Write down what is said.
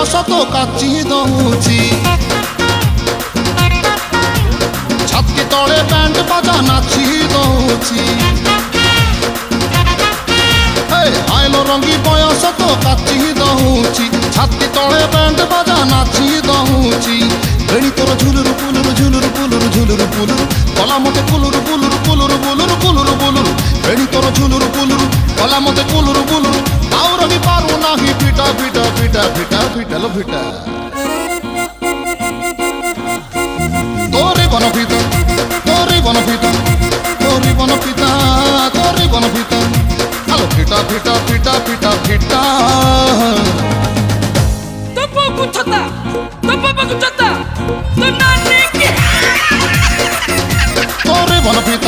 ବୟସ ତ କାଚି ଦଉଛି ଛାତି ତଳେ ବ୍ୟାଣ୍ଡ ବାଜା ନାଚି ଦଉଛି ଆଇଲ ରଙ୍ଗୀ ବୟସ ତ କାଚି ଦଉଛି ଛାତି ତଳେ ବ୍ୟାଣ୍ଡ ବାଜା ନାଚି ଦଉଛି ବେଣୀ ତୋର ଝୁଲୁରୁ ପୁଲୁରୁ ଝୁଲୁରୁ ପୁଲୁରୁ ଝୁଲୁରୁ ପୁଲୁରୁ କଲା ମତେ କୁଲୁରୁ ପୁଲୁରୁ ପୁଲୁରୁ ବୁଲୁରୁ କୁଲୁରୁ ବୁଲୁରୁ ବେଣୀ ତୋର ଝୁଲୁରୁ ପୁଲୁରୁ କଲା ମତେ କୁଲୁରୁ ବୁଲୁରୁ ଆଉ ରହି ପାରୁ ନାହିଁ ଫିଟା ଫିଟା ଫିଟା ଫିଟା ଫିଟାଲ ଫିଟା তোরে বনপিতা তোরে বনপিতা তোরে বনপিতা তোরে বনপিতা আলো ফিটা ফিটা ফিটা ফিটা ফিটা Topo kuchota topo kuchota তো নানি কি তোরে বনপিতা